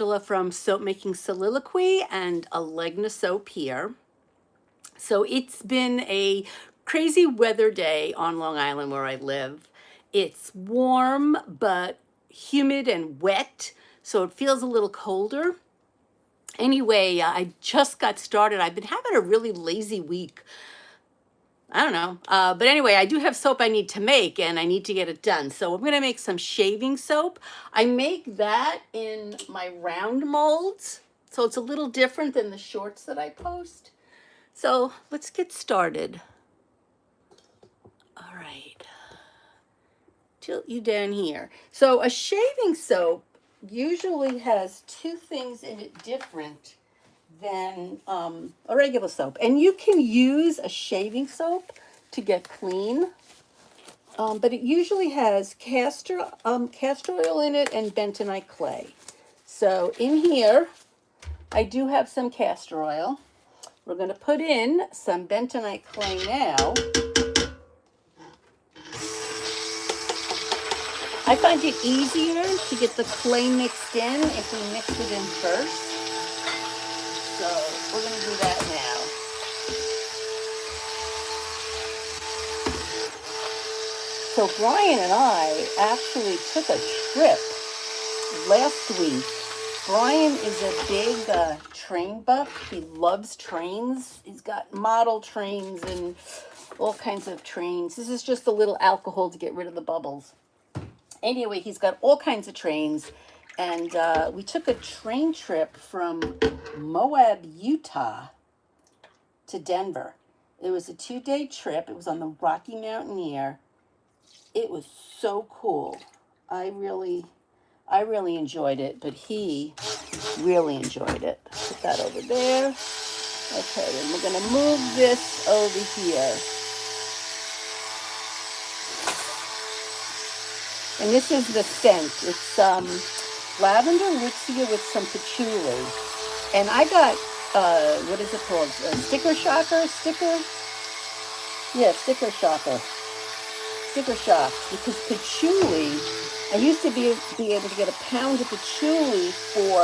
From Soapmaking Soliloquy and Alegna Soap here. So it's been a crazy weather day on Long Island where I live. It's warm but humid and wet, so it feels a little colder. Anyway, I just got started. I've been having a really lazy week. I don't know. But anyway, I do have soap I need to make and I need to get it done. So I'm going to make some shaving soap. I make that in my round molds. So it's a little different than the shorts that I post. So let's get started. All right. Tilt you down here. So a shaving soap usually has two things in it different than a regular soap. And you can use a shaving soap to get clean, but it usually has castor oil in it and bentonite clay. So in here, I do have some castor oil. We're going to put in some bentonite clay now. I find it easier to get the clay mixed in if we mix it in first. So we're going to do that now. So Brian and I actually took a trip last week. Brian is a big train buff. He loves trains. He's got model trains and all kinds of trains. This is just a little alcohol to get rid of the bubbles. Anyway, he's got all kinds of trains. And we took a train trip from Moab, Utah to Denver. It was a 2-day trip. It was on the Rocky Mountaineer. It was so cool. I really enjoyed it, but he really enjoyed it. Put that over there. Okay, and we're going to move this over here. And this is the scent. It's lavender Luxia with some patchouli. And I got, what is it called? Sticker shocker? Yeah, sticker shocker. Sticker shock. Because patchouli, I used to be able to get a pound of patchouli for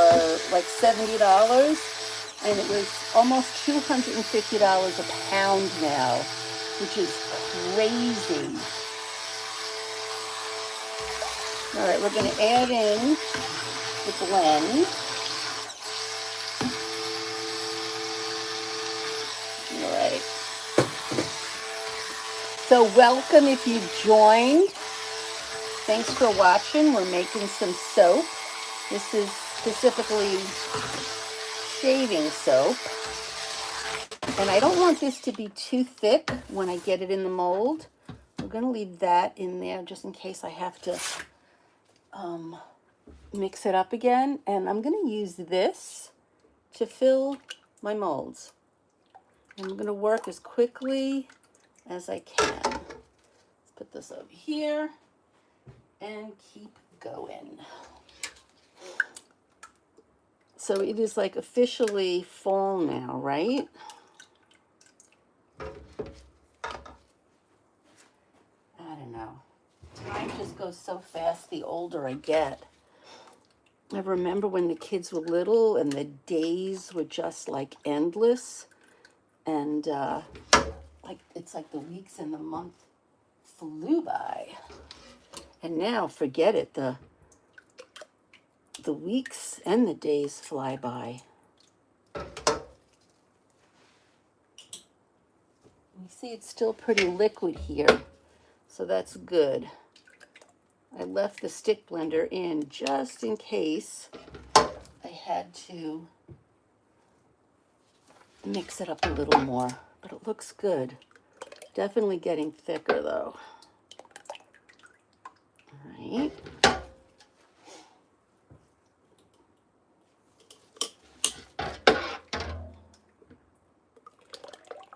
like $70. And it was almost $250 a pound now, which is crazy. All right, we're going to add in the blend. All right. So welcome if you joined. Thanks for watching. We're making some soap. This is specifically shaving soap. And I don't want this to be too thick when I get it in the mold. We're going to leave that in there just in case I have to mix it up again. And I'm going to use this to fill my molds. I'm going to work as quickly as I can. Let's put this over here and keep going. So it is like officially fall now, right? I don't know. Time just goes so fast the older I get. I remember when the kids were little and the days were just like endless. And it's like the weeks and the month flew by. And now, forget it. The weeks and the days fly by. You see it's still pretty liquid here, so that's good. I left the stick blender in just in case I had to mix it up a little more, but it looks good. Definitely getting thicker though. All right.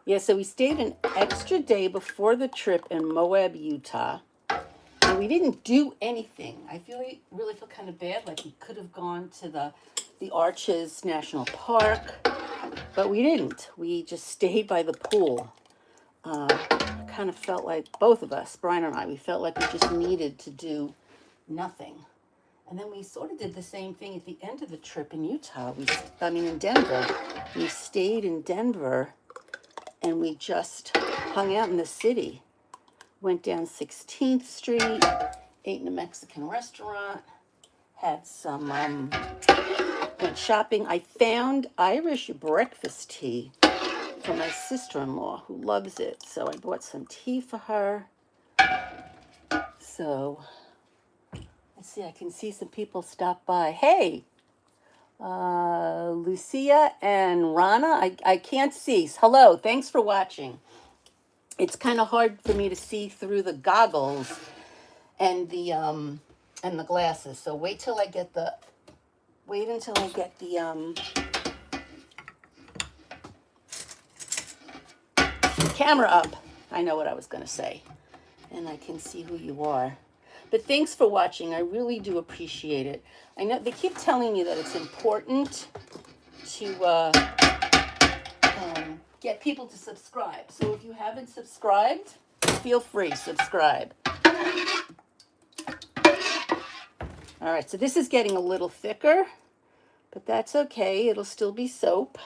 Yeah, so we stayed an extra day before the trip in Moab, Utah. And we didn't do anything. I really feel kind of bad, like we could have gone to the Arches National Park, but we didn't. We just stayed by the pool. Kind of felt like, both of us, Brian and I, we felt like we just needed to do nothing. And then we sort of did the same thing at the end of the trip in Utah. In Denver. We stayed in Denver and we just hung out in the city. Went down 16th Street, ate in a Mexican restaurant, had some, went shopping. I found Irish breakfast tea for my sister-in-law who loves it. So I bought some tea for her. So, let's see, I can see some people stop by. Hey, Lucia and Rana, I can't see. Hello, thanks for watching. It's kind of hard for me to see through the goggles and the glasses. So wait until I get the camera up. I know what I was going to say. And I can see who you are. But thanks for watching. I really do appreciate it. I know they keep telling me that it's important to get people to subscribe. So if you haven't subscribed, feel free, subscribe. All right, so this is getting a little thicker, but that's okay. It'll still be soap.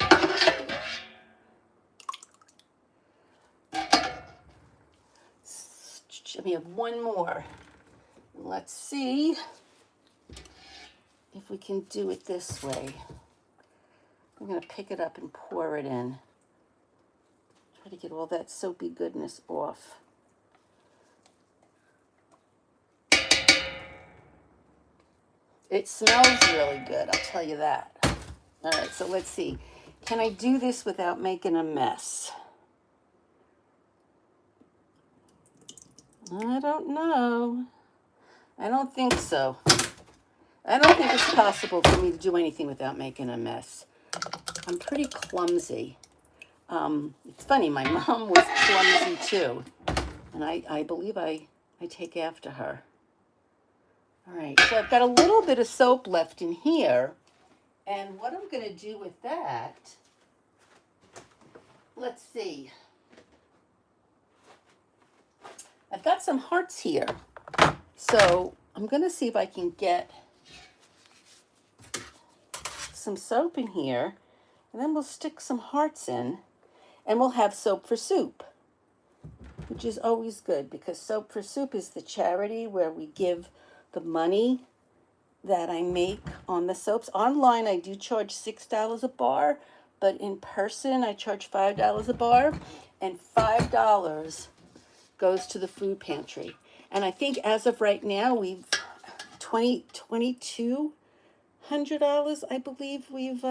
We have one more. Let's see if we can do it this way. I'm going to pick it up and pour it in. Try to get all that soapy goodness off. It smells really good, I'll tell you that. All right, so let's see. Can I do this without making a mess? I don't know. I don't think so. I don't think it's possible for me to do anything without making a mess. I'm pretty clumsy. It's funny, my mom was clumsy too. And I believe I take after her. All right, so I've got a little bit of soap left in here. And what I'm going to do with that, let's see. I've got some hearts here. So I'm going to see if I can get some soap in here. And then we'll stick some hearts in. And we'll have Soap for Soup, which is always good because Soap for Soup is the charity where we give the money that I make on the soaps. Online, I do charge $6 a bar, but in person, I charge $5 a bar, and $5 goes to the food pantry. And I think as of right now, we've $2,200, I believe we've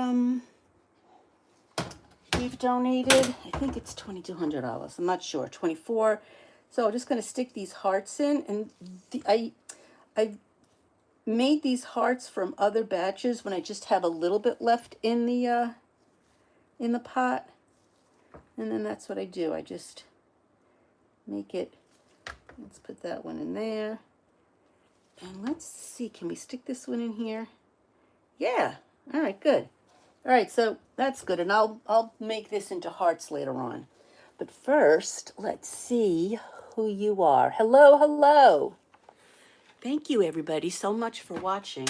donated. I think it's $2,200. I'm not sure. 24. So I'm just going to stick these hearts in, and I made these hearts from other batches when I just have a little bit left in the pot, and then that's what I do. I just make it. Let's put that one in there, and let's see. Can we stick this one in here? Yeah. All right. Good. All right. So that's good, and I'll make this into hearts later on. But first, let's see who you are. Hello. Hello. Thank you, everybody, so much for watching.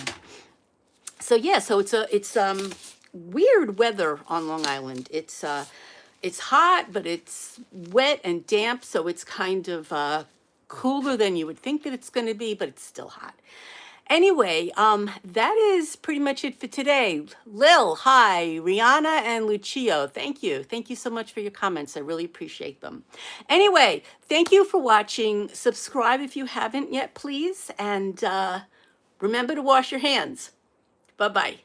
So yeah, so it's weird weather on Long Island. It's hot, but it's wet and damp, so it's kind of cooler than you would think that it's going to be, but it's still hot. Anyway, that is pretty much it for today. Lil, hi, Rihanna and Lucio, thank you. Thank you so much for your comments. I really appreciate them. Anyway, thank you for watching. Subscribe if you haven't yet, please. And remember to wash your hands. Bye-bye.